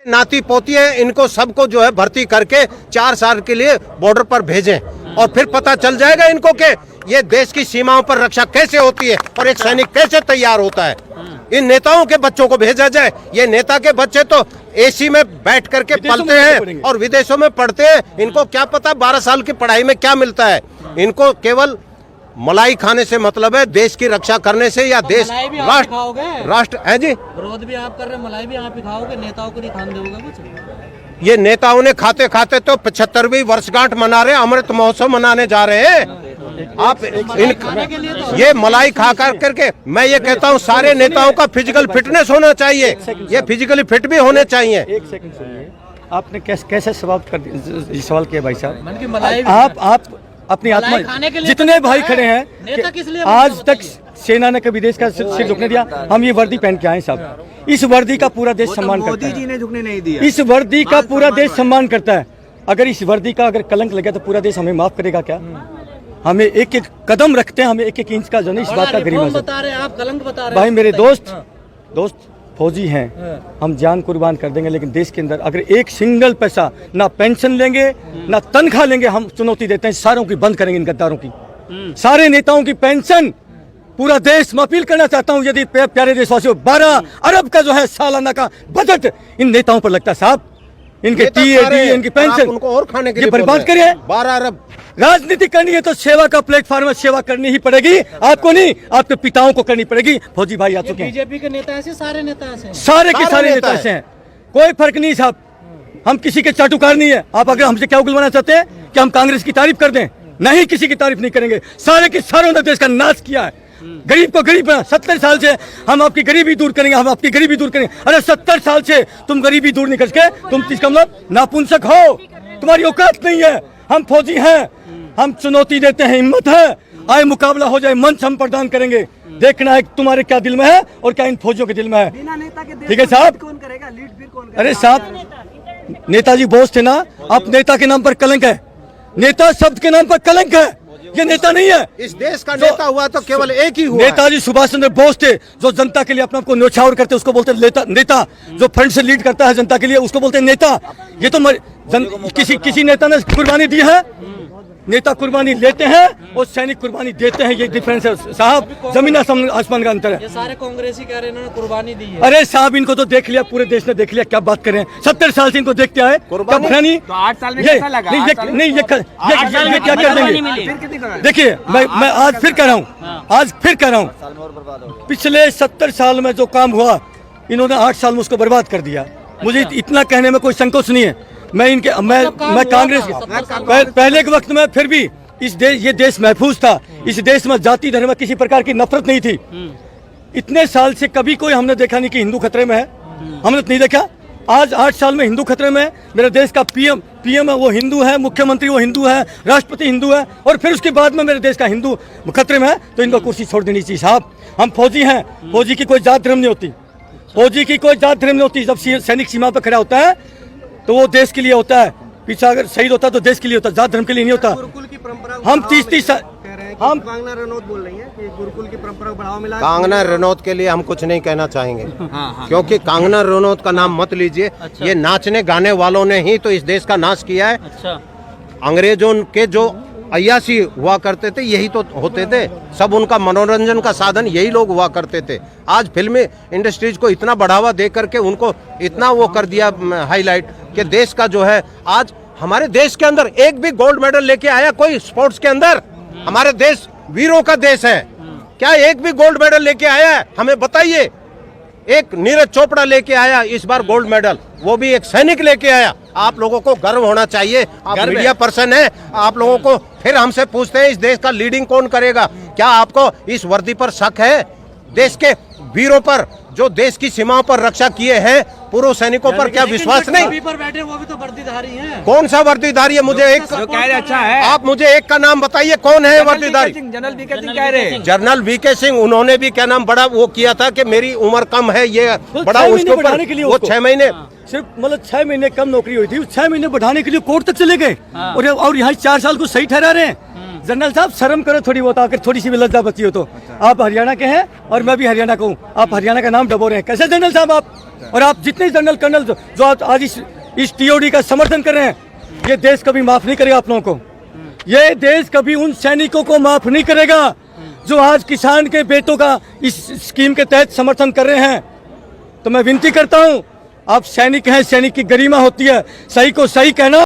नाती पोती है, इनको सबको जो है भर्ती करके 4 साल के लिए बॉर्डर पर भेजें और फिर पता चल जाएगा इनको कि ये देश की सीमाओं पर रक्षा कैसे होती है और एक सैनिक कैसे तैयार होता है। इन नेताओं के बच्चों को भेजा जाए। ये नेता के बच्चे तो एसी में बैठ करके पलते हैं और विदेशों में पढ़ते हैं। इनको क्या पता 12 साल की पढ़ाई में क्या मिलता है। इनको केवल मलाई खाने से मतलब है, देश की रक्षा करने से या देश राष्ट्र है जी। विरोध भी आप कर रहे हैं, मलाई भी आप ही खाओगे, नेताओं को नहीं खाने दोगे कुछ। ये नेताओं ने खाते खाते तो 75वीं वर्षगांठ मना रहे, अमृत महोत्सव मनाने जा रहे हैं। आप ये मलाई खा कर करके मैं ये कहता हूँ सारे नेताओं का फिजिकल फिटनेस होना चाहिए। ये फिजिकली फिट भी होने चाहिए। एक सेकंड सुनिए, आपने कैसे सवाल किया भाई साहब। आप अपनी आत्मा जितने भाई खड़े हैं, आज तक सेना ने कभी देश का सिर झुकने दिया। हम ये वर्दी पहन के आए साहब, इस वर्दी का पूरा देश सम्मान करता है। मोदी जी ने झुकने नहीं दिया। इस वर्दी का पूरा देश सम्मान करता है। अगर इस वर्दी का अगर कलंक लगे तो पूरा देश हमें माफ करेगा क्या? हमें एक एक कदम रखते हैं, हमें एक एक इंच का जो नहीं, इस बात का गरीब आप कलंक बता रहे भाई। मेरे दोस्त फौजी हैं, हम जान कुर्बान कर देंगे, लेकिन देश के अंदर अगर एक सिंगल पैसा ना पेंशन लेंगे ना तनख्वाह लेंगे, हम चुनौती देते हैं सारों की बंद करेंगे, इन गद्दारों की, सारे नेताओं की पेंशन। पूरा देश मैं अपील करना चाहता हूं, यदि प्यारे देशवासियों 12 अरब का जो है सालाना का बजट इन नेताओं पर लगता है साहब, इनके टीएडी, इनकी पेंशन उनको और खाने के लिए बर्बाद करिए। 12 अरब राजनीति करनी है तो सेवा का प्लेटफॉर्म में सेवा करनी ही पड़ेगी। आपको नहीं, आपके पिताओं को करनी पड़ेगी। फौजी भाई आ चुके हैं। बीजेपी के नेता ऐसे, सारे नेता ऐसे, सारे के सारे नेता ऐसे हैं। कोई फर्क नहीं साहब, हम किसी के चाटुकार नहीं है। आप अगर हमसे क्या उगलवाना चाहते हैं कि हम कांग्रेस की तारीफ कर दें? नहीं, किसी की तारीफ नहीं करेंगे। सारे के सारों ने देश का नाश किया है। गरीब को गरीब बना। 70 साल से हम आपकी गरीबी दूर करेंगे, हम आपकी गरीबी दूर करेंगे। अरे 70 साल से तुम गरीबी दूर नहीं करके तुम इसका मतलब नापुंसक हो, तुम्हारी औकात नहीं है। हम फौजी हैं, हम चुनौती देते हैं, हिम्मत है, आए मुकाबला हो जाए, मंच हम प्रदान करेंगे। देखना है तुम्हारे क्या दिल में है और क्या इन फौजियों के दिल में है। ठीक है साहब? अरे साहब, नेताजी बोस थे ना, आप नेता के नाम पर कलंक है। नेता शब्द के नाम पर कलंक है, ये नेता नहीं है। इस देश का नेता हुआ तो केवल एक ही हुआ। नेताजी सुभाष चंद्र बोस थे, जो जनता के लिए अपने आप को न्यौछावर करते, उसको बोलते नेता। जो फ्रंट से लीड करता है जनता के लिए, उसको बोलते हैं नेता। ये तो किसी नेता ने कुर्बानी दी है। नेता कुर्बानी लेते हैं और सैनिक कुर्बानी देते हैं, ये डिफरेंस है साहब, जमीन आसमान का अंतर है। ये सारे कांग्रेसी कह रहे हैं इन्होंने कुर्बानी दी है। अरे साहब, इनको तो देख लिया, पूरे देश ने देख लिया, क्या बात करें। 70 साल से इनको देखते आए, क्या तो 8 साल में कैसा लगा? ये क्या कर देंगे? देखिए, मैं आज फिर कह रहा हूँ, पिछले 70 साल में जो काम हुआ, इन्होंने 8 साल में उसको बर्बाद कर दिया। मुझे इतना कहने में कोई संकोच नहीं है। मैं कांग्रेस पहले के वक्त में फिर भी ये देश महफूज था। इस देश में जाति धर्म किसी प्रकार की नफरत नहीं थी। इतने साल से कभी कोई हमने देखा नहीं कि हिंदू खतरे में है, हमने नहीं देखा। आज 8 साल में हिंदू खतरे में है। मेरे देश का पीएम है वो हिंदू है, मुख्यमंत्री वो हिंदू है, राष्ट्रपति हिंदू है, और फिर उसके बाद में मेरे देश का हिंदू खतरे में है, तो इनको कुर्सी छोड़ देनी चाहिए साहब। हम फौजी हैं, फौजी की कोई जात धर्म नहीं होती, फौजी की कोई जात धर्म नहीं होती। जब सैनिक सीमा पर खड़ा होता है तो वो देश के लिए होता है, पीछे अगर शहीद होता है तो देश के लिए होता है, जात धर्म के लिए नहीं होता। गुरुकुल की परंपरा हम 30 साल हम कंगना रनौत बोल रही हैं कि गुरुकुल की परंपरा को बढ़ावा मिला। कंगना रनौत के लिए हम कुछ नहीं कहना चाहेंगे, क्योंकि कंगना रनौत का नाम मत लीजिए। ये नाचने गाने वालों ने ही तो इस देश का नाश किया है। अंग्रेजों के जो अय्यासी हुआ करते थे, यही तो होते थे। सब उनका मनोरंजन का साधन यही लोग हुआ करते थे। आज फिल्मी इंडस्ट्रीज को इतना बढ़ावा दे करके उनको इतना वो कर दिया हाईलाइट कि देश का जो है, आज हमारे देश के अंदर एक भी गोल्ड मेडल लेके आया कोई स्पोर्ट्स के अंदर? हमारे देश वीरों का देश है, क्या एक भी गोल्ड मेडल लेके आया है? हमें बताइए। एक नीरज चोपड़ा लेके आया इस बार गोल्ड मेडल, वो भी एक सैनिक लेके आया। आप लोगों को गर्व होना चाहिए। आप मीडिया पर्सन है, आप लोगों को फिर हमसे पूछते हैं इस देश का लीडिंग कौन करेगा? क्या आपको इस वर्दी पर शक है? देश के वीरों पर, जो देश की सीमाओं पर रक्षा किए हैं, पूर्व सैनिकों पर क्या विश्वास नहीं? पर बैठे वो भी तो वर्दीधारी हैं। कौन सा वर्दीधारी है? मुझे एक अच्छा है, आप मुझे एक का नाम बताइए, कौन है वर्दीधारी? जनरल वीके सिंह कह रहे हैं। जनरल वीके सिंह, उन्होंने भी क्या नाम बड़ा वो किया था कि मेरी उम्र कम है, ये बड़ा उसके ऊपर वो 6 महीने सिर्फ मतलब 6 महीने कम नौकरी हुई थी, 6 महीने बढ़ाने के लिए कोर्ट तक चले गए और यहाँ 4 साल को सही ठहरा रहे हैं। जनरल साहब शर्म करो थोड़ी बहुत, आकर थोड़ी सी भी लज्जा बची हो तो। आप हरियाणा के हैं और मैं भी हरियाणा का हूँ, आप हरियाणा का नाम डबो रहे हैं कैसे जनरल साहब आप? और आप जितने जनरल कर्नल जो आज इस टीओडी का समर्थन कर रहे हैं, ये देश कभी माफ नहीं करेगा आप लोगों को। ये देश कभी उन सैनिकों को माफ नहीं करेगा जो आज किसान के बेटों का इस स्कीम के तहत समर्थन कर रहे हैं। तो मैं विनती करता हूं, आप सैनिक हैं, सैनिक की गरिमा होती है, सही को सही कहना।